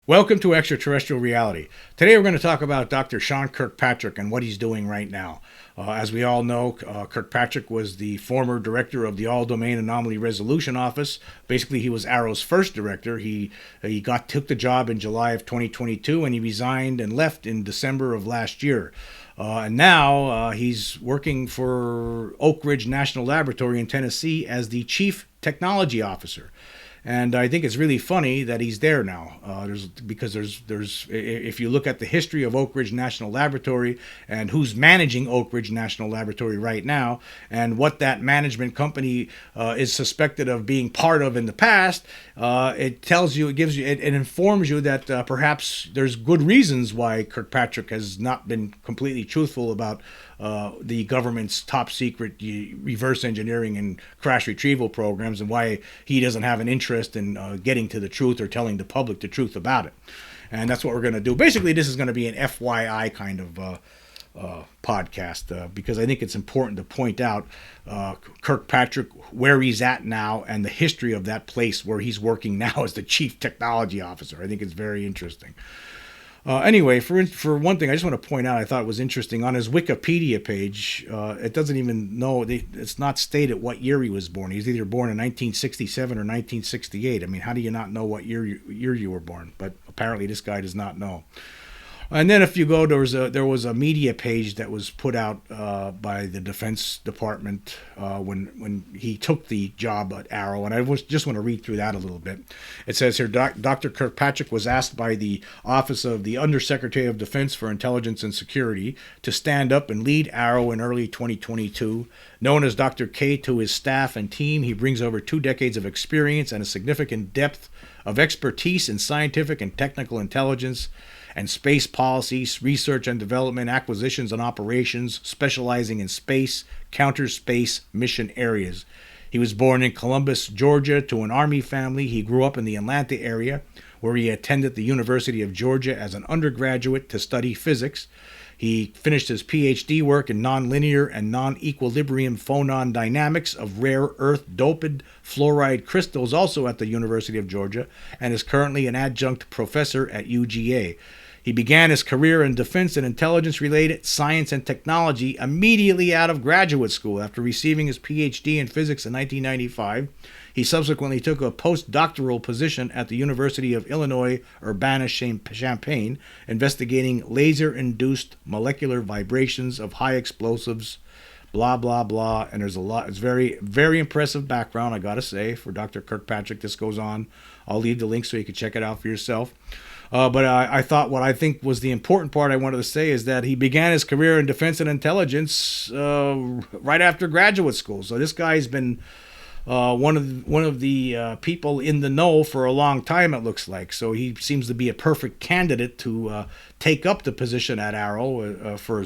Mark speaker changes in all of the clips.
Speaker 1: Welcome to Extraterrestrial Reality. Today we're going to talk about Dr. Sean Kirkpatrick and what he's doing right now. As we all know, Kirkpatrick was the former director of the All-domain Anomaly Resolution Office. Basically, he was Arrow's first director. He took the job in July of 2022, and he resigned and left in December of last year. And now he's working for Oak Ridge National Laboratory in Tennessee as the chief technology officer. And I think it's really funny that he's there now. Because if you look at the history of Oak Ridge National Laboratory and who's managing Oak Ridge National Laboratory right now, and what that management company is suspected of being part of in the past, it informs you that perhaps there's good reasons why Kirkpatrick has not been completely truthful about the government's top secret reverse engineering and crash retrieval programs, and why he doesn't have an interest in getting to the truth or telling the public the truth about it. And that's what we're going to do. Basically, this is going to be an FYI kind of podcast, because I think it's important to point out Kirkpatrick, where he's at now, and the history of that place where he's working now as the chief technology officer. I think it's very interesting. Anyway, for one thing, I just want to point out, I thought it was interesting, on his Wikipedia page, it doesn't even know, it's not stated what year he was born. He's either born in 1967 or 1968. I mean, how do you not know what year you were born? But apparently this guy does not know. And then if you go, there was a media page that was put out by the Defense Department when he took the job at Arrow, and I just want to read through that a little bit. It says here, Dr. Kirkpatrick was asked by the Office of the Undersecretary of Defense for Intelligence and Security to stand up and lead Arrow in early 2022. Known as Dr. K to his staff and team, he brings over 2 decades of experience and a significant depth of expertise in scientific and technical intelligence and space policies, research and development, acquisitions and operations, specializing in space, counter-space mission areas. He was born in Columbus, Georgia, to an Army family. He grew up in the Atlanta area, where he attended the University of Georgia as an undergraduate to study physics. He finished his PhD work in nonlinear and non-equilibrium phonon dynamics of rare earth doped fluoride crystals, also at the University of Georgia, and is currently an adjunct professor at UGA. He began his career in defense and intelligence-related science and technology immediately out of graduate school. After receiving his PhD in physics in 1995, he subsequently took a postdoctoral position at the University of Illinois Urbana-Champaign, investigating laser-induced molecular vibrations of high explosives, blah, blah, blah. And there's a lot. It's very, very impressive background, I got to say, for Dr. Kirkpatrick. This goes on. I'll leave the link so you can check it out for yourself. But I thought what I think was the important part I wanted to say is that he began his career in defense and intelligence right after graduate school. So this guy's been one of the people in the know for a long time, it looks like. So he seems to be a perfect candidate to take up the position at Arrow for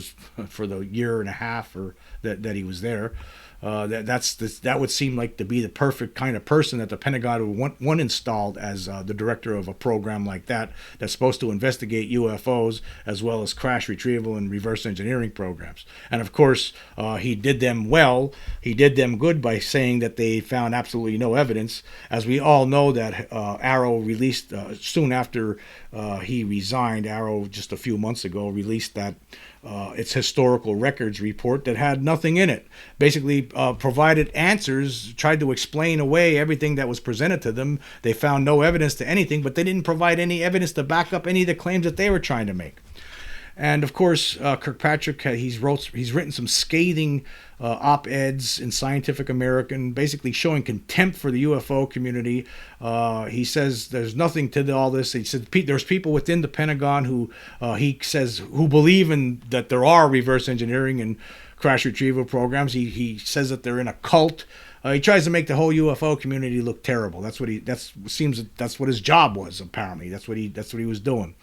Speaker 1: the year and a half that he was there. That would seem like to be the perfect kind of person that the Pentagon would want installed as the director of a program like that, that's supposed to investigate UFOs as well as crash retrieval and reverse engineering programs. And of course, he did them well. He did them good by saying that they found absolutely no evidence. As we all know, that Arrow released soon after he resigned, Arrow just a few months ago released that its historical records report that had nothing in it. Basically provided answers, tried to explain away everything that was presented to them. They found no evidence to anything, but they didn't provide any evidence to back up any of the claims that they were trying to make. And of course, Kirkpatrick, he's written some scathing op-eds in Scientific American, basically showing contempt for the UFO community. He says there's nothing to all this. He said there's people within the Pentagon who he says who believe in that there are reverse engineering and crash retrieval programs. He says that they're in a cult. He tries to make the whole UFO community look terrible. That's what his job was. Apparently, that's what he was doing.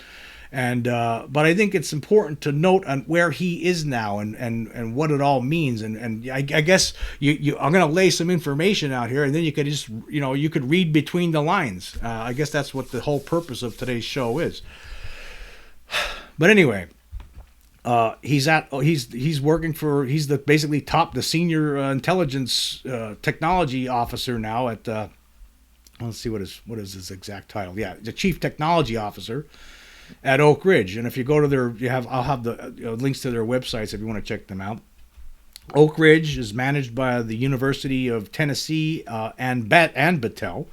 Speaker 1: And but I think it's important to note on where he is now and what it all means. And I guess I'm going to lay some information out here, and then you could just you could read between the lines. I guess that's what the whole purpose of today's show is. But anyway, he's working for, he's the senior intelligence technology officer now at let's see, what is his exact title? Yeah, the Chief Technology Officer at Oak Ridge. And if you go to I'll have the links to their websites if you want to check them out. Oak Ridge is managed by the University of Tennessee and Battelle.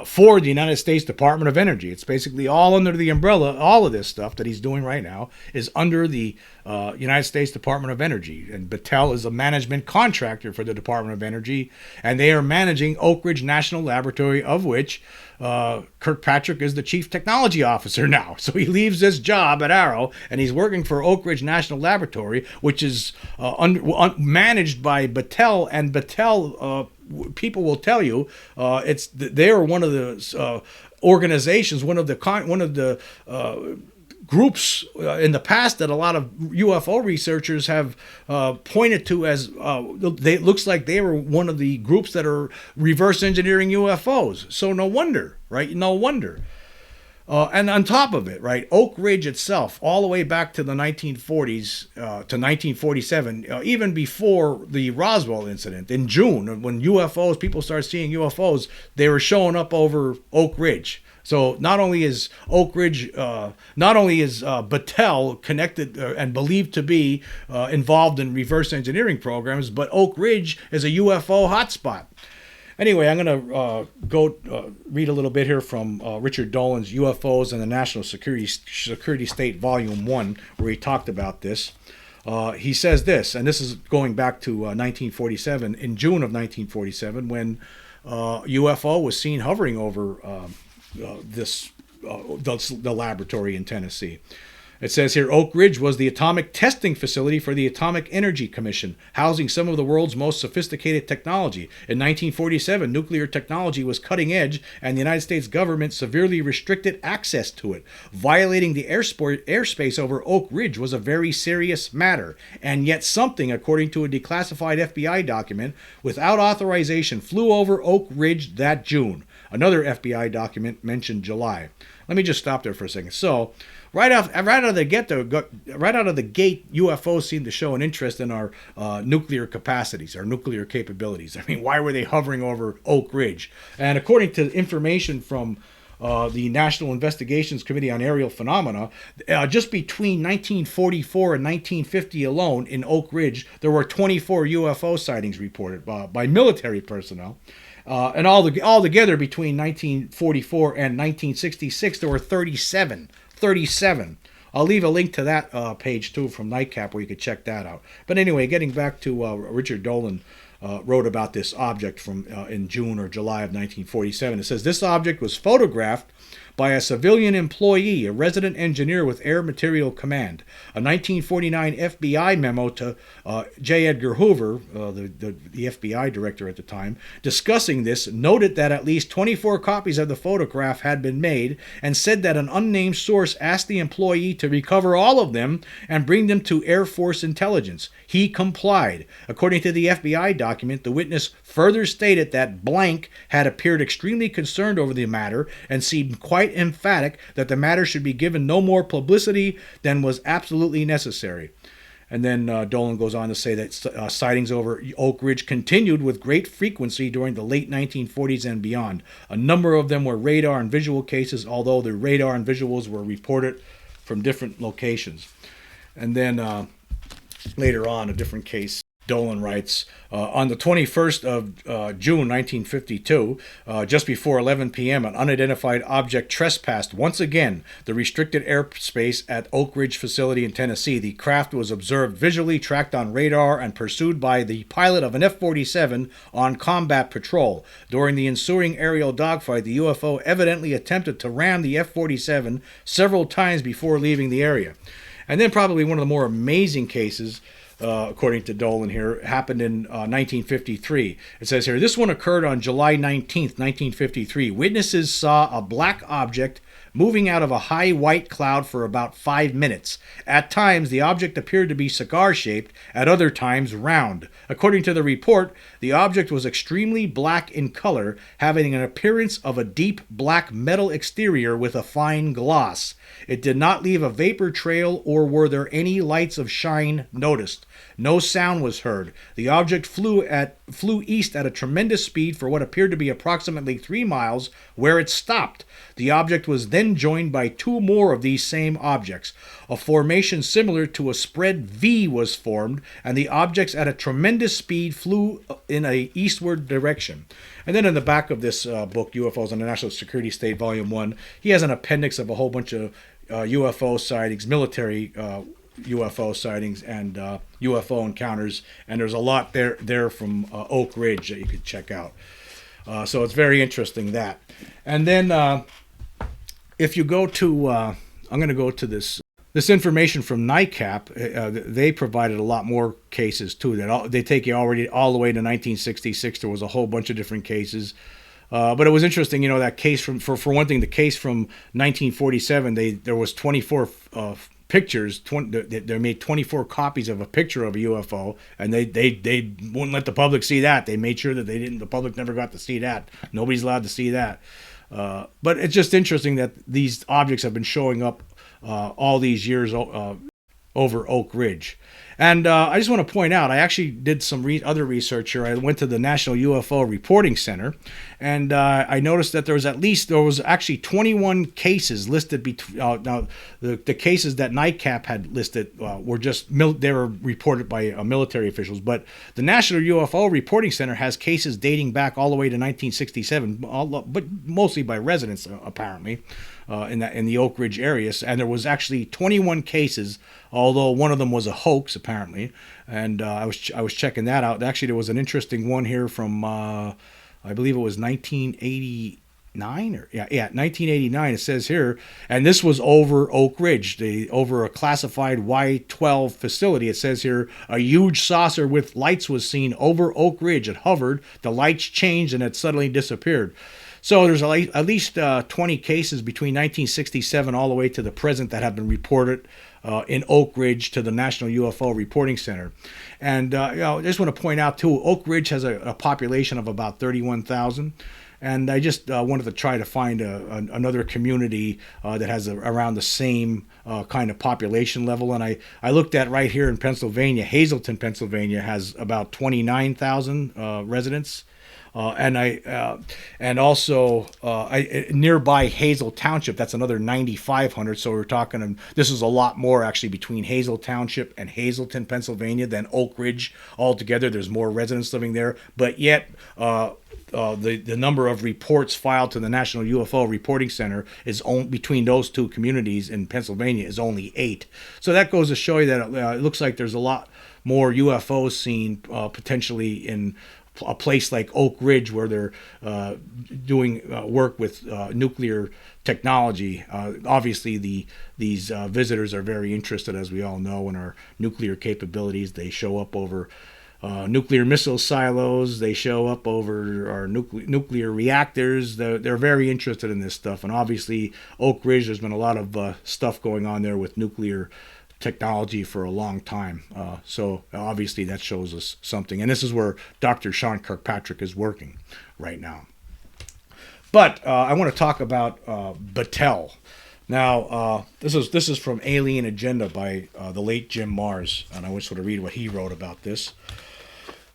Speaker 1: For the United States Department of Energy. It's basically all under the umbrella. All of this stuff that he's doing right now is under the United States Department of Energy. And Battelle is a management contractor for the Department of Energy, and they are managing Oak Ridge National Laboratory, of which Kirkpatrick is the chief technology officer now. So he leaves this job at Arrow, and he's working for Oak Ridge National Laboratory, which is managed by Battelle, and Battelle people will tell you they're one of the organizations, one of the groups in the past that a lot of UFO researchers have pointed to as it looks like they were one of the groups that are reverse engineering UFOs. So no wonder, right? No wonder. And on top of it, right, Oak Ridge itself, all the way back to the 1940s to 1947, even before the Roswell incident in June, when people started seeing UFOs, they were showing up over Oak Ridge. So not only is Battelle connected and believed to be involved in reverse engineering programs, but Oak Ridge is a UFO hotspot. Anyway, I'm going to go read a little bit here from Richard Dolan's UFOs and the National Security State, Volume 1, where he talked about this. He says this, and this is going back to 1947, in June of 1947, when UFO was seen hovering over the laboratory in Tennessee. It says here, Oak Ridge was the atomic testing facility for the Atomic Energy Commission, housing some of the world's most sophisticated technology. In 1947, nuclear technology was cutting edge, and the United States government severely restricted access to it. Violating the airspace over Oak Ridge was a very serious matter, and yet something, according to a declassified FBI document, without authorization, flew over Oak Ridge that June. Another FBI document mentioned July. Let me just stop there for a second. So, right out of the gate, UFOs seem to show an interest in our nuclear capacities, our nuclear capabilities. I mean, why were they hovering over Oak Ridge? And according to information from the National Investigations Committee on Aerial Phenomena, just between 1944 and 1950 alone in Oak Ridge, there were 24 UFO sightings reported by military personnel. And altogether between 1944 and 1966, there were 37. I'll leave a link to that page too from Nightcap where you could check that out. But anyway, getting back to Richard Dolan wrote about this object from in June or July of 1947. It says this object was photographed by a civilian employee, a resident engineer with Air Materiel Command. A 1949 FBI memo to J. Edgar Hoover, the FBI director at the time, discussing this, noted that at least 24 copies of the photograph had been made and said that an unnamed source asked the employee to recover all of them and bring them to Air Force intelligence. He complied. According to the FBI document, the witness further stated that blank had appeared extremely concerned over the matter and seemed quite emphatic that the matter should be given no more publicity than was absolutely necessary. And then Dolan goes on to say that sightings over Oak Ridge continued with great frequency during the late 1940s and beyond. A number of them were radar and visual cases, although the radar and visuals were reported from different locations. And then later on, a different case, Dolan writes, on the 21st of June 1952, just before 11 p.m., an unidentified object trespassed once again the restricted airspace at Oak Ridge facility in Tennessee. The craft was observed visually, tracked on radar, and pursued by the pilot of an F-47 on combat patrol. During the ensuing aerial dogfight, the UFO evidently attempted to ram the F-47 several times before leaving the area. And then probably one of the more amazing cases, according to Dolan here, happened in 1953. It says here, this one occurred on July 19th, 1953. Witnesses saw a black object moving out of a high white cloud for about 5 minutes. At times, the object appeared to be cigar-shaped, at other times round. According to the report, the object was extremely black in color, having an appearance of a deep black metal exterior with a fine gloss. It did not leave a vapor trail or were there any lights of shine noticed. No sound was heard. The object flew east at a tremendous speed for what appeared to be approximately 3 miles, where it stopped. The object was then joined by 2 more of these same objects. A formation similar to a spread V was formed, and the objects at a tremendous speed flew in a eastward direction. And then in the back of this book, UFOs on the National Security State, Volume 1, he has an appendix of a whole bunch of UFO sightings, military UFO sightings, and UFO encounters. And there's a lot there from Oak Ridge that you could check out. So it's very interesting that. And then if you go to, I'm going to go to this information from NICAP. They provided a lot more cases too. They take you already all the way to 1966. There was a whole bunch of different cases. But it was interesting, that case for one thing, the case from 1947, there was 24 pictures. They made 24 copies of a picture of a UFO, and they wouldn't let the public see that. They made sure that the public never got to see that. Nobody's allowed to see that. But it's just interesting that these objects have been showing up all these years over Oak Ridge. And I just want to point out, I actually did some other research here. I went to the National UFO Reporting Center, and I noticed that there was actually 21 cases listed. Now, the cases that NICAP had listed were they were reported by military officials, but the National UFO Reporting Center has cases dating back all the way to 1967, but mostly by residents apparently. In the Oak Ridge area, and there was actually 21 cases, although one of them was a hoax apparently. And I was checking that out. Actually, there was an interesting one here from I believe it was 1989 or 1989. It says here, and this was over Oak Ridge, over a classified Y-12 facility. It says here, a huge saucer with lights was seen over Oak Ridge. It hovered, the lights changed, and it suddenly disappeared. So there's at least 20 cases between 1967 all the way to the present that have been reported in Oak Ridge to the National UFO Reporting Center. And I just want to point out, too, Oak Ridge has a population of about 31,000. And I just wanted to try to find another community that has around the same kind of population level. And I looked at right here in Pennsylvania. Hazleton, Pennsylvania has about 29,000 residents. And also nearby Hazel Township, that's another 9,500. So we're talking, this is a lot more actually between Hazel Township and Hazleton, Pennsylvania than Oak Ridge altogether. There's more residents living there, but yet the number of reports filed to the National UFO Reporting Center is between those two communities in Pennsylvania is only 8. So that goes to show you that it looks like there's a lot more UFOs seen potentially in a place like Oak Ridge, where they're doing work with nuclear technology. Obviously, these visitors are very interested, as we all know, in our nuclear capabilities. They show up over nuclear missile silos. They show up over our nuclear reactors. They're very interested in this stuff. And obviously, Oak Ridge, there's been a lot of stuff going on there with nuclear technology for a long time. So obviously that shows us something. And this is where Dr. Sean Kirkpatrick is working right now. But I want to talk about Battelle. Now, this is from Alien Agenda by the late Jim Mars. And I want to sort of read what he wrote about this.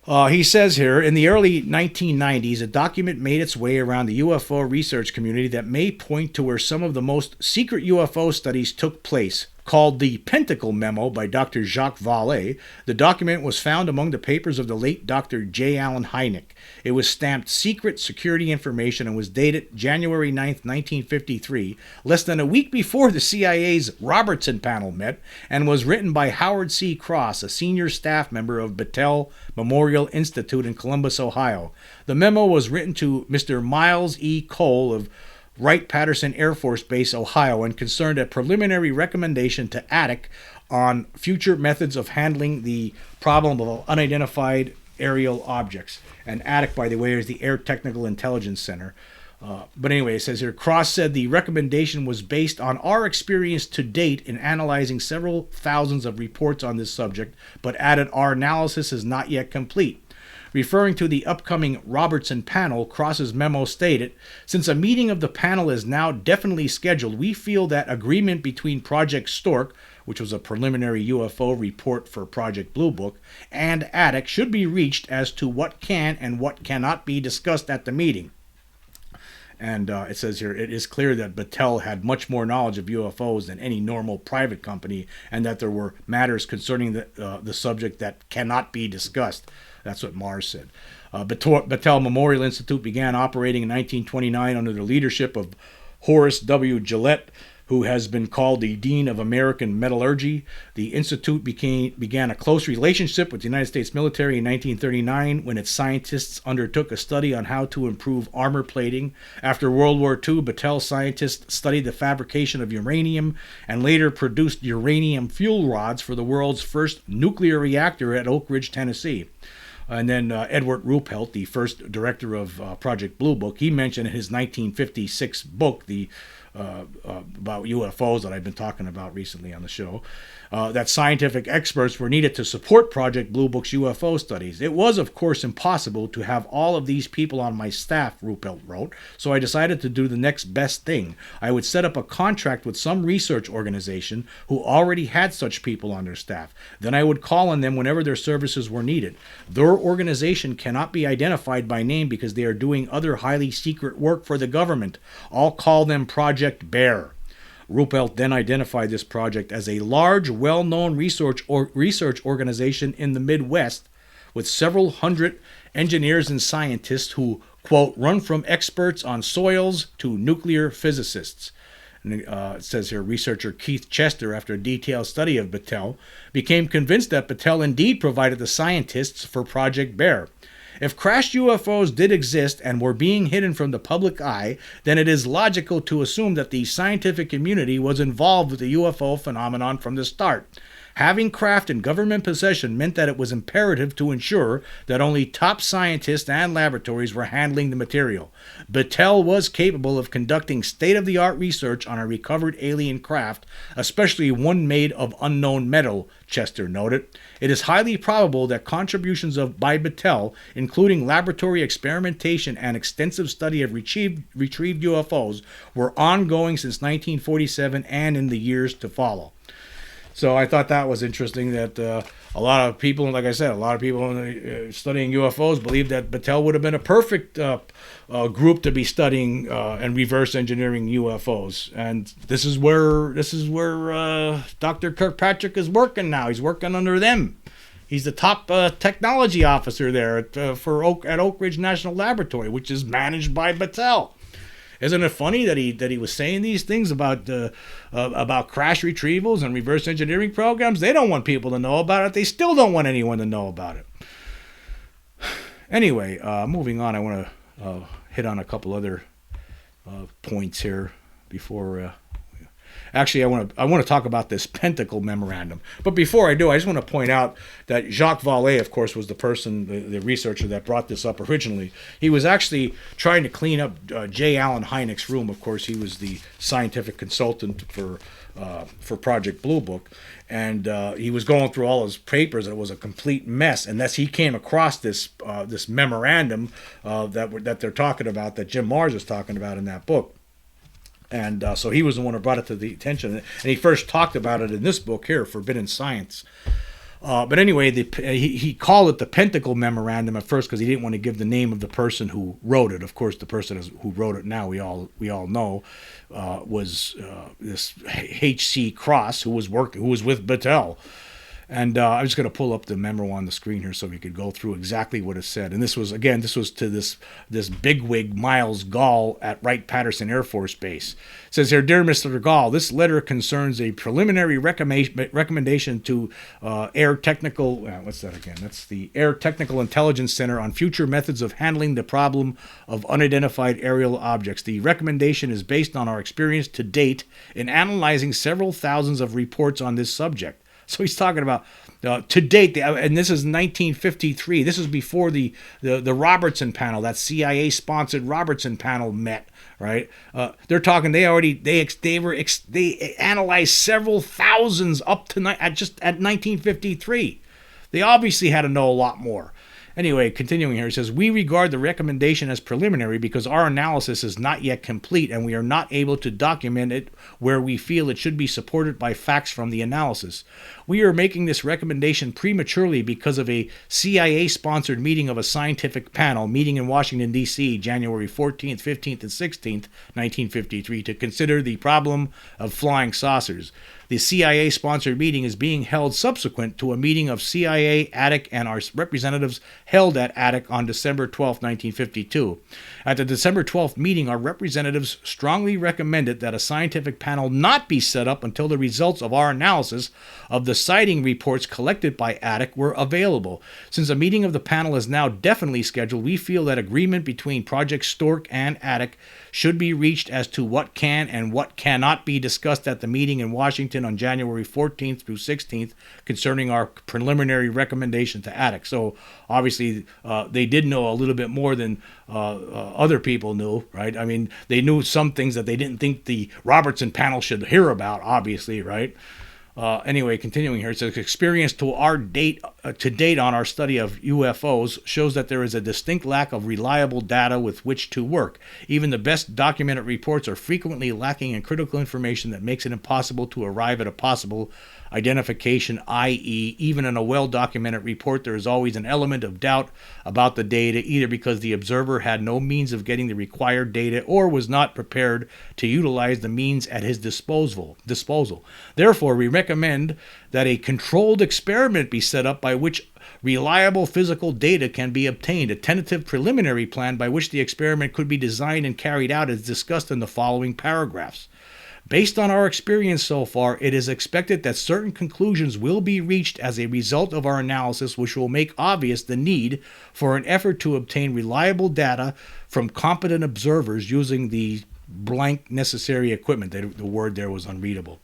Speaker 1: He says here, in the early 1990s, a document made its way around the UFO research community that may point to where some of the most secret UFO studies took place. Called the Pentacle Memo by Dr. Jacques Vallée, the document was found among the papers of the late Dr. J. Allen Hynek. It was stamped Secret Security Information and was dated January 9, 1953, less than a week before the CIA's Robertson panel met, and was written by Howard C. Cross, a senior staff member of Battelle Memorial Institute in Columbus, Ohio. The memo was written to Mr. Miles E. Cole of Wright-Patterson Air Force Base, Ohio, and concerned a preliminary recommendation to ATIC on future methods of handling the problem of unidentified aerial objects. And ATIC, by the way, is the Air Technical Intelligence Center. But anyway, it says here, Cross said the recommendation was based on our experience to date in analyzing several thousands of reports on this subject, but added our analysis is not yet complete. Referring to the upcoming Robertson panel, Cross's memo stated, since a meeting of the panel is now definitely scheduled, we feel that agreement between Project Stork, which was a preliminary UFO report for Project Blue Book, and ATTIC should be reached as to what can and what cannot be discussed at the meeting. And it says here, it is clear that Battelle had much more knowledge of UFOs than any normal private company, and that there were matters concerning the subject that cannot be discussed. That's what Mars said. Battelle Memorial Institute began operating in 1929 under the leadership of Horace W. Gillette, who has been called the Dean of American Metallurgy. The Institute began a close relationship with the United States military in 1939 when its scientists undertook a study on how to improve armor plating. After World War II, Battelle scientists studied the fabrication of uranium and later produced uranium fuel rods for the world's first nuclear reactor at Oak Ridge, Tennessee. And then Edward Ruppelt, the first director of Project Blue Book, he mentioned in his 1956 book, about UFOs that I've been talking about recently on the show, that scientific experts were needed to support Project Blue Book's UFO studies. It was, of course, impossible to have all of these people on my staff, Ruppelt wrote, so I decided to do the next best thing. I would set up a contract with some research organization who already had such people on their staff. Then I would call on them whenever their services were needed. Their organization cannot be identified by name because they are doing other highly secret work for the government. I'll call them Project Bear. Ruppelt then identified this project as a large, well-known research organization in the Midwest with several hundred engineers and scientists who, quote, run from experts on soils to nuclear physicists. And, it says here, researcher Keith Chester, after a detailed study of Battelle, became convinced that Battelle indeed provided the scientists for Project Bear. If crashed UFOs did exist and were being hidden from the public eye, then it is logical to assume that the scientific community was involved with the UFO phenomenon from the start. Having craft in government possession meant that it was imperative to ensure that only top scientists and laboratories were handling the material. Battelle was capable of conducting state-of-the-art research on a recovered alien craft, especially one made of unknown metal, Chester noted. It is highly probable that contributions by Battelle, including laboratory experimentation and extensive study of retrieved UFOs, were ongoing since 1947 and in the years to follow. So I thought that was interesting that a lot of people, like I said, a lot of people studying UFOs believe that Battelle would have been a perfect group to be studying and reverse engineering UFOs. And this is where Dr. Kirkpatrick is working now. He's working under them. He's the top technology officer there at Oak Ridge National Laboratory, which is managed by Battelle. Isn't it funny that he was saying these things about crash retrievals and reverse engineering programs? They don't want people to know about it. They still don't want anyone to know about it. Anyway, moving on, I want to hit on a couple other points here before. Actually, I want to talk about this Pentacle Memorandum. But before I do, I just want to point out that Jacques Vallée, of course, was the person, the researcher that brought this up originally. He was actually trying to clean up J. Allen Hynek's room. Of course, he was the scientific consultant for Project Blue Book. And he was going through all his papers, and it was a complete mess. And thus he came across this memorandum that they're talking about, that Jim Marrs is talking about in that book. And so he was the one who brought it to the attention. And he first talked about it in this book here, Forbidden Science. But anyway, he called it the Pentacle Memorandum at first because he didn't want to give the name of the person who wrote it. Of course, the person who wrote it now, we all know, was this H.C. Cross, who was with Battelle. And I'm just going to pull up the memo on the screen here so we could go through exactly what it said. And this was to this bigwig Miles Gall at Wright-Patterson Air Force Base. It says here, Dear Mr. Gall, this letter concerns a preliminary recommendation to Air Technical, what's that again? That's the Air Technical Intelligence Center on future methods of handling the problem of unidentified aerial objects. The recommendation is based on our experience to date in analyzing several thousands of reports on this subject. So he's talking about to date, and this is 1953. This is before the Robertson panel, that CIA-sponsored Robertson panel met. Right? They're talking. They analyzed several thousands up to just at 1953. They obviously had to know a lot more. Anyway, continuing here, it says, we regard the recommendation as preliminary because our analysis is not yet complete and we are not able to document it where we feel it should be supported by facts from the analysis. We are making this recommendation prematurely because of a CIA-sponsored meeting of a scientific panel meeting in Washington, D.C., January 14th, 15th, and 16th, 1953, to consider the problem of flying saucers. The CIA-sponsored meeting is being held subsequent to a meeting of CIA, ATIC, and our representatives held at ATIC on December 12, 1952. At the December 12th meeting, our representatives strongly recommended that a scientific panel not be set up until the results of our analysis of the sighting reports collected by ATIC were available. Since a meeting of the panel is now definitely scheduled, we feel that agreement between Project Stork and ATIC should be reached as to what can and what cannot be discussed at the meeting in Washington on January 14th through 16th concerning our preliminary recommendation to ATIC. So obviously they did know a little bit more than other people knew, right? I mean, they knew some things that they didn't think the Robertson panel should hear about, obviously, right? Anyway, continuing here, it says experience to date on our study of UFOs shows that there is a distinct lack of reliable data with which to work. Even the best documented reports are frequently lacking in critical information that makes it impossible to arrive at a possible identification, i.e., even in a well-documented report, there is always an element of doubt about the data, either because the observer had no means of getting the required data or was not prepared to utilize the means at his disposal. Therefore, we recommend that a controlled experiment be set up by which reliable physical data can be obtained. A tentative preliminary plan by which the experiment could be designed and carried out is discussed in the following paragraphs. Based on our experience so far, it is expected that certain conclusions will be reached as a result of our analysis, which will make obvious the need for an effort to obtain reliable data from competent observers using the blank necessary equipment. The word there was unreadable.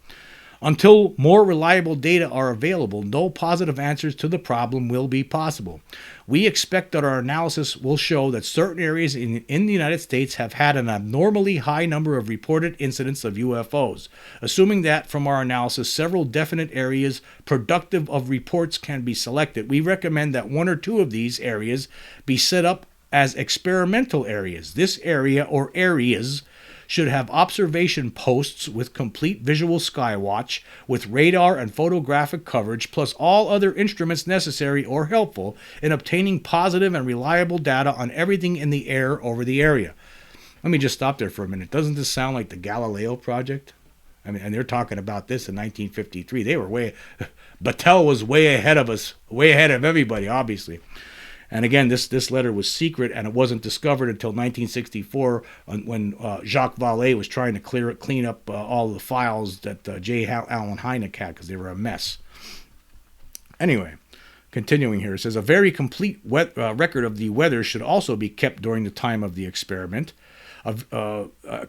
Speaker 1: Until more reliable data are available, no positive answers to the problem will be possible. We expect that our analysis will show that certain areas in the United States have had an abnormally high number of reported incidents of UFOs. Assuming that from our analysis several definite areas productive of reports can be selected, we recommend that one or two of these areas be set up as experimental areas. This area or areas should have observation posts with complete visual skywatch, with radar and photographic coverage, plus all other instruments necessary or helpful in obtaining positive and reliable data on everything in the air over the area. Let me just stop there for a minute. Doesn't this sound like the Galileo project? I mean, and they're talking about this in 1953. They were Battelle was way ahead of us, way ahead of everybody, obviously. And again, this letter was secret, and it wasn't discovered until 1964 when Jacques Vallée was trying to clean up all the files that J. Allen Hynek had because they were a mess. Anyway, continuing here, it says, a very complete record of the weather should also be kept during the time of the experiment.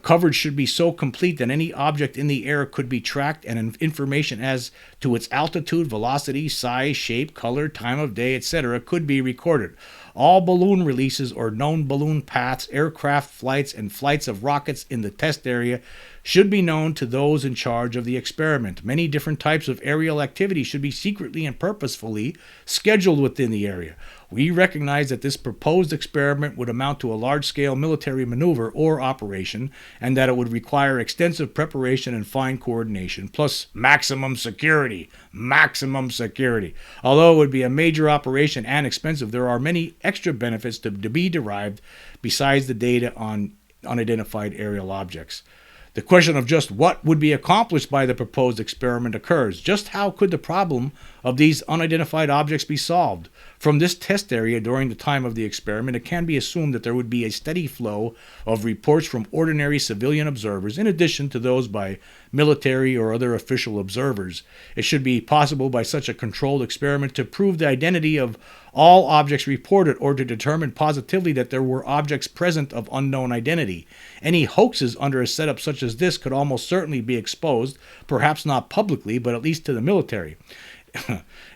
Speaker 1: Coverage should be so complete that any object in the air could be tracked, and information as to its altitude, velocity, size, shape, color, time of day, etc. could be recorded. All balloon releases or known balloon paths, aircraft flights, and flights of rockets in the test area should be known to those in charge of the experiment. Many different types of aerial activity should be secretly and purposefully scheduled within the area. We recognize that this proposed experiment would amount to a large-scale military maneuver or operation, and that it would require extensive preparation and fine coordination, plus maximum security. Maximum security. Although it would be a major operation and expensive, there are many extra benefits to be derived besides the data on unidentified aerial objects. The question of just what would be accomplished by the proposed experiment occurs. Just how could the problem of these unidentified objects be solved? From this test area during the time of the experiment, it can be assumed that there would be a steady flow of reports from ordinary civilian observers, in addition to those by military or other official observers. It should be possible by such a controlled experiment to prove the identity of all objects reported, or to determine positively that there were objects present of unknown identity. Any hoaxes under a setup such as this could almost certainly be exposed, perhaps not publicly, but at least to the military.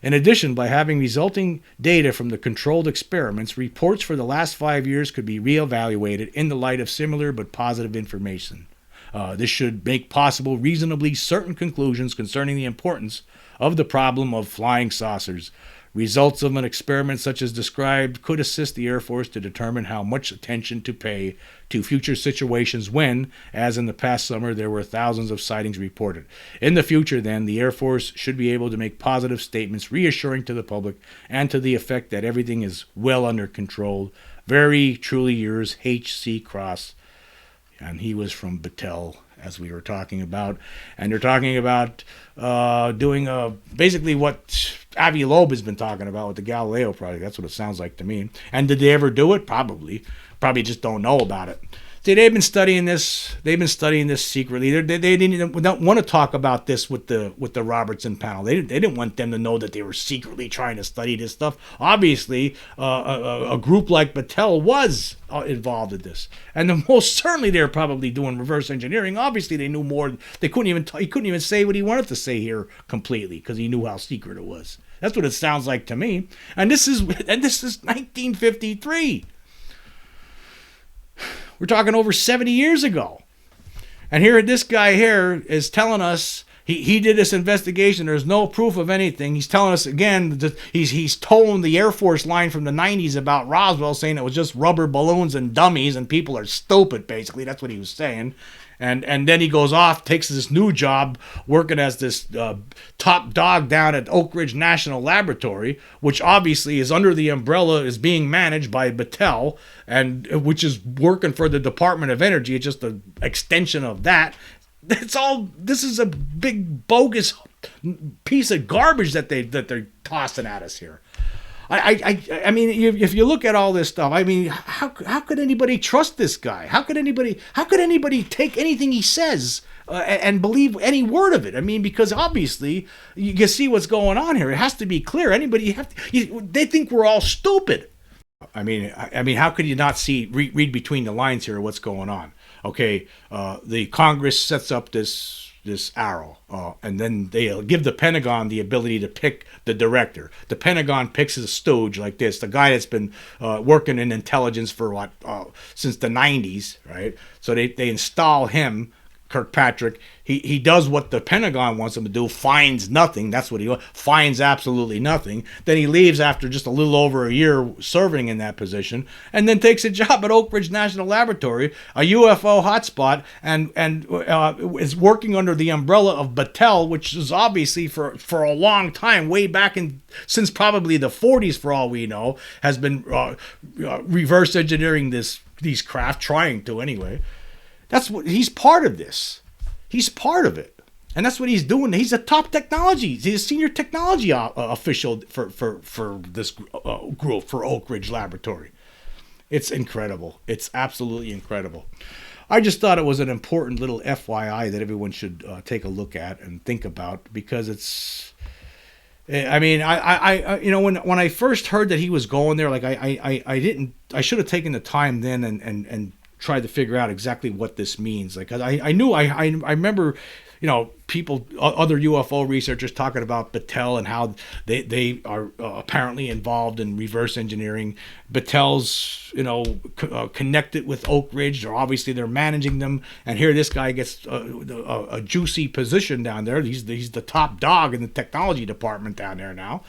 Speaker 1: In addition, by having resulting data from the controlled experiments, reports for the last 5 years could be reevaluated in the light of similar but positive information. This should make possible reasonably certain conclusions concerning the importance of the problem of flying saucers. Results of an experiment such as described could assist the Air Force to determine how much attention to pay to future situations when, as in the past summer, there were thousands of sightings reported. In the future, then, the Air Force should be able to make positive statements reassuring to the public and to the effect that everything is well under control. Very truly yours, H.C. Cross. And he was from Battelle, as we were talking about. And they're talking about doing basically what Avi Loeb has been talking about with the Galileo project. That's what it sounds like to me. And did they ever do it? Probably. Probably just don't know about it. See, they've been studying this. They've been studying this secretly. They don't want to talk about this with the Robertson panel. They didn't want them to know that they were secretly trying to study this stuff. Obviously, a group like Battelle was involved in this, and most certainly they're probably doing reverse engineering. Obviously, they knew more. They couldn't even he couldn't even say what he wanted to say here completely because he knew how secret it was. That's what it sounds like to me. And this is 1953. We're talking over 70 years ago. And here, this guy here is telling us he did this investigation. There's no proof of anything. He's telling us again that he's towing the Air Force line from the 90s about Roswell, saying it was just rubber balloons and dummies and people are stupid, basically. That's what he was saying. And then he goes off, takes this new job working as this top dog down at Oak Ridge National Laboratory, which obviously is under the umbrella, is being managed by Battelle, and which is working for the Department of Energy. It's just an extension of that. This is a big bogus piece of garbage that they're tossing at us here. I mean, if you look at all this stuff, I mean, how could anybody trust this guy? How could anybody take anything he says and believe any word of it? I mean, because obviously you can see what's going on here. It has to be clear. They think we're all stupid. I mean, how could you not read between the lines here what's going on? Okay, the Congress sets up this arrow, and then they give the Pentagon the ability to pick the director. The Pentagon picks a stooge like this, the guy that's been working in intelligence for since the 90s, right? So they install him, Kirkpatrick. He does what the Pentagon wants him to do, finds nothing. That's what he finds, absolutely nothing. Then he leaves after just a little over a year serving in that position, and then takes a job at Oak Ridge National Laboratory, a UFO hotspot, and is working under the umbrella of Battelle, which is obviously for a long time, way back since probably the 40s, for all we know, has been reverse engineering these craft, trying to anyway. That's what he's part of this. He's part of it, and that's what he's doing. He's a top technology. He's a senior technology official for this group, for Oak Ridge Laboratory. It's incredible. It's absolutely incredible. I just thought it was an important little FYI that everyone should take a look at and think about, because it's. I mean, I you know, when I first heard that he was going there, like I should have taken the time then and tried to figure out exactly what this means. Like I remember, you know, people, other UFO researchers talking about Battelle and how they are apparently involved in reverse engineering. Battelle's, you know, connected with Oak Ridge, or obviously they're managing them. And here this guy gets a juicy position down there. He's the top dog in the technology department down there now,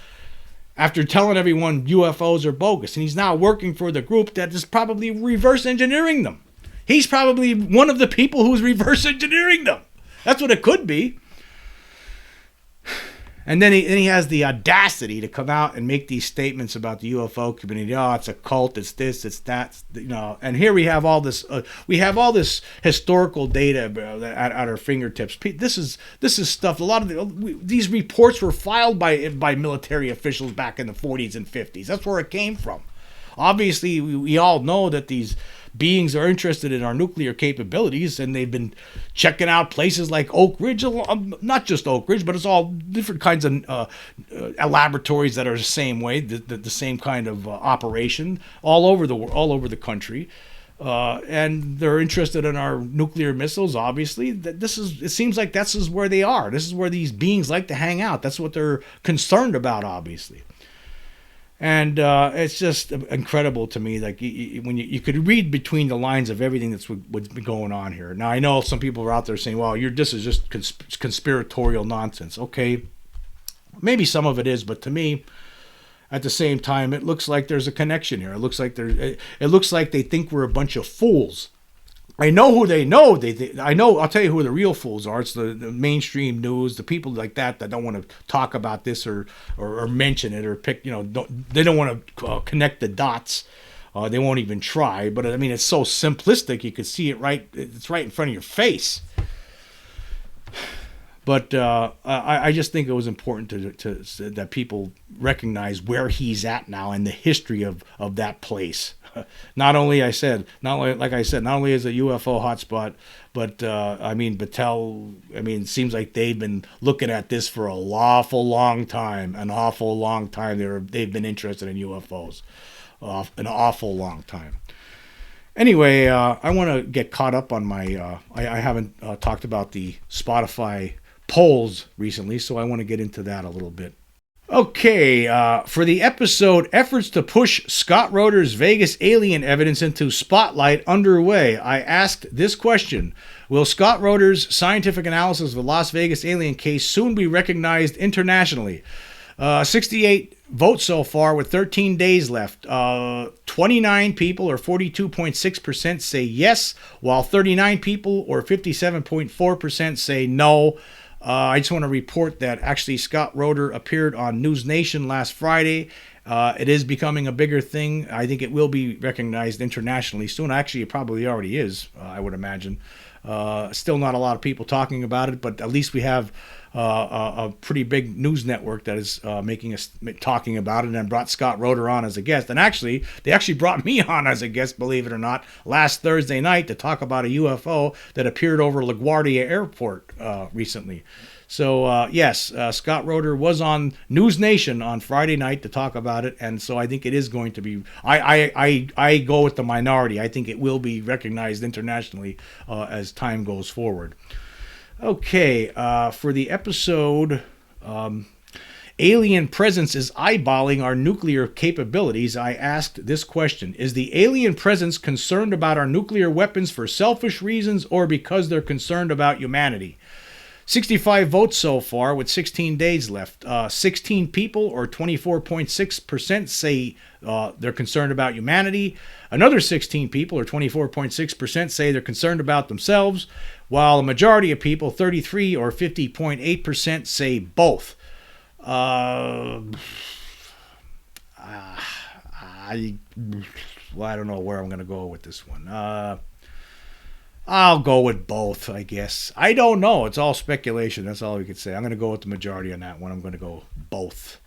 Speaker 1: after telling everyone UFOs are bogus. And he's now working for the group that is probably reverse engineering them. He's probably one of the people who's reverse engineering them. That's what it could be. And then he has the audacity to come out and make these statements about the UFO community. Oh, it's a cult. It's this. It's that. You know. And here we have all this. We have all this historical data at our fingertips. This is stuff. A lot of these reports were filed by military officials back in the 40s and 50s. That's where it came from. Obviously, we all know that these beings are interested in our nuclear capabilities, and they've been checking out places like Oak Ridge, not just Oak Ridge, but it's all different kinds of laboratories that are the same way, the same kind of operation all over the country. and they're interested in our nuclear missiles. Obviously, it seems like this is where they are. This is where these beings like to hang out. That's what they're concerned about, obviously. And it's just incredible to me, like when you could read between the lines of everything that's what's been going on here. Now I know some people are out there saying, "Well, this is just conspiratorial nonsense." Okay, maybe some of it is, but to me, at the same time, it looks like there's a connection here. It looks like they think we're a bunch of fools. I know who they know. I know. I'll tell you who the real fools are. It's the mainstream news, the people like that don't want to talk about this or mention it or pick. They don't want to connect the dots. They won't even try. But I mean, it's so simplistic. You could see it right. It's right in front of your face. But I just think it was important to that people recognize where he's at now and the history of that place. Not only is a UFO hotspot, but Battelle. It seems like they've been looking at this for an awful long time. They've been interested in UFOs, an awful long time. Anyway, I want to get caught up on my. I haven't talked about the Spotify polls recently, so I want to get into that a little bit. Okay, for the episode Efforts to Push Scott Roeder's Vegas Alien Evidence into Spotlight underway, I asked this question: will Scott Roeder's scientific analysis of the Las Vegas alien case soon be recognized internationally? 68 votes so far with 13 days left. 29 people, or 42.6%, say yes, while 39 people, or 57.4%, say no. I just want to report that actually Scott Roeder appeared on News Nation last Friday. It is becoming a bigger thing. I think it will be recognized internationally soon. Actually, it probably already is, I would imagine. Still not a lot of people talking about it, but at least we have a pretty big news network that is making us talking about it, and brought Scott Roeder on as a guest. And actually, they brought me on as a guest, believe it or not, last Thursday night to talk about a UFO that appeared over LaGuardia Airport recently. So yes, Scott Roeder was on News Nation on Friday night to talk about it, and so I think it is going to be. I go with the minority. I think it will be recognized internationally as time goes forward. Okay, for the episode, Alien Presence is Eyeballing Our Nuclear Capabilities, I asked this question: is the alien presence concerned about our nuclear weapons for selfish reasons or because they're concerned about humanity? 65 votes so far with 16 days left. 16 people, or 24.6%, say they're concerned about humanity. Another 16 people, or 24.6%, say they're concerned about themselves, while a majority of people, 33 or 50.8%, say both. I don't know where I'm going to go with this one. I'll go with both, I guess. I don't know. It's all speculation. That's all we could say. I'm going to go with the majority on that one. I'm going to go both.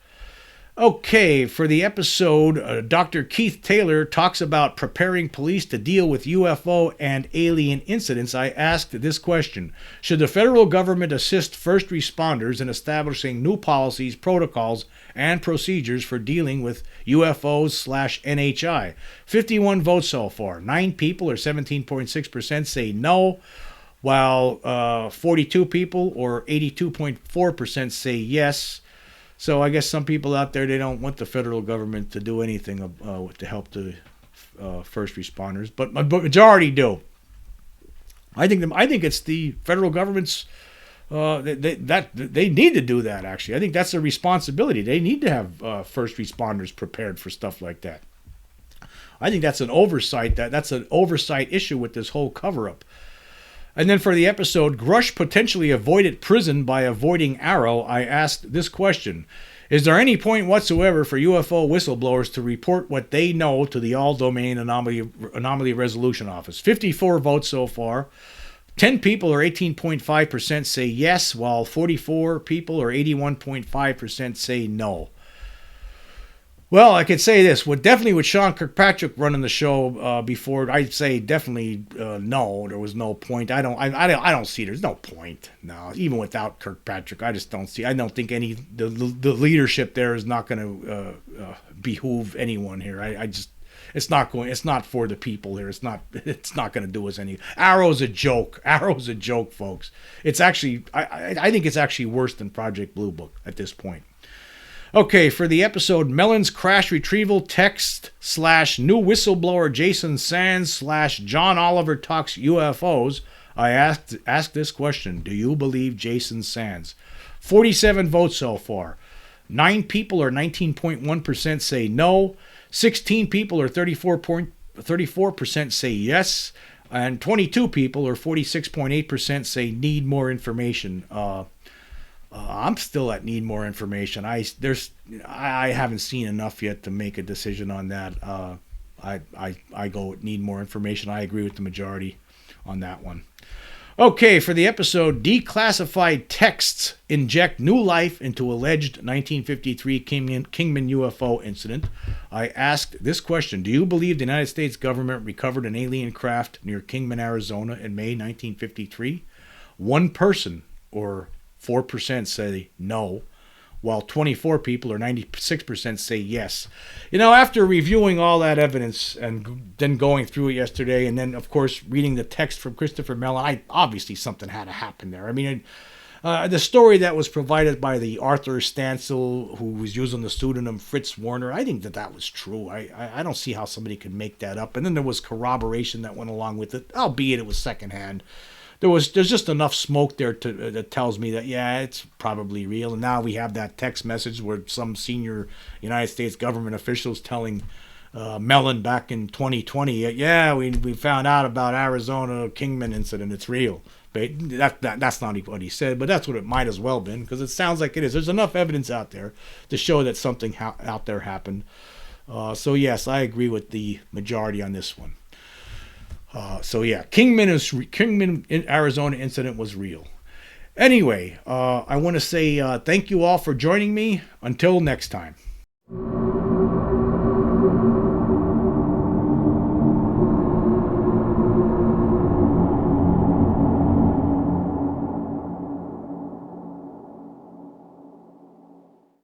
Speaker 1: Okay, for the episode, Dr. Keith Taylor talks about preparing police to deal with UFO and alien incidents. I asked this question: should the federal government assist first responders in establishing new policies, protocols, and procedures for dealing with UFOs/NHI? 51 votes so far. 9 people, or 17.6%, say no, while 42 people, or 82.4%, say yes. So I guess some people out there, they don't want the federal government to do anything to help the first responders, but majority do. I think it's the federal government's they need to do that. Actually, I think that's a responsibility. They need to have first responders prepared for stuff like that. I think that's an oversight. That's an oversight issue with this whole cover-up. And then for the episode, Grush potentially avoided prison by avoiding Arrow, I asked this question: is there any point whatsoever for UFO whistleblowers to report what they know to the All-domain Anomaly Resolution Office? 54 votes so far. 10 people, or 18.5%, say yes, while 44 people, or 81.5%, say no. Well, I could say this: definitely with Sean Kirkpatrick running the show before, I'd say definitely no. There was no point. I don't see. There's no point. No, even without Kirkpatrick, I just don't see. I don't think the leadership there is not going to behoove anyone here. I just, It's not going. It's not for the people here. It's not. It's not going to do us any. Arrow's a joke. Arrow's a joke, folks. It's actually. I think it's actually worse than Project Blue Book at this point. Okay, for the episode Mellon's Crash Retrieval text / new whistleblower Jason Sands / John Oliver talks UFOs, I asked this question: do you believe Jason Sands? 47 votes so far. 9 people or 19.1% say no. 16 people or 34% say yes. And 22 people or 46.8% say need more information. I'm still at need more information. I haven't seen enough yet to make a decision on that. I go with need more information. I agree with the majority on that one. Okay, for the episode Declassified Texts Inject New Life into Alleged 1953 Kingman UFO Incident, I asked this question: do you believe the United States government recovered an alien craft near Kingman, Arizona in May 1953? One person, or 4%, say no, while 24 people, or 96%, say yes. You know, after reviewing all that evidence and then going through it yesterday, and then, of course, reading the text from Christopher Mellon, obviously something had to happen there. I mean, the story that was provided by the Arthur Stancil, who was using the pseudonym Fritz Warner, I think that was true. I don't see how somebody could make that up. And then there was corroboration that went along with it, albeit it was secondhand. There's just enough smoke there that tells me that, yeah, it's probably real. And now we have that text message where some senior United States government officials telling Mellon back in 2020, yeah, we found out about Arizona Kingman incident. It's real. But that's not what he said, but that's what it might as well have been, because it sounds like it is. There's enough evidence out there to show that something out there happened. So, yes, I agree with the majority on this one. Kingman in Arizona incident was real. Anyway, I want to say thank you all for joining me. Until next time.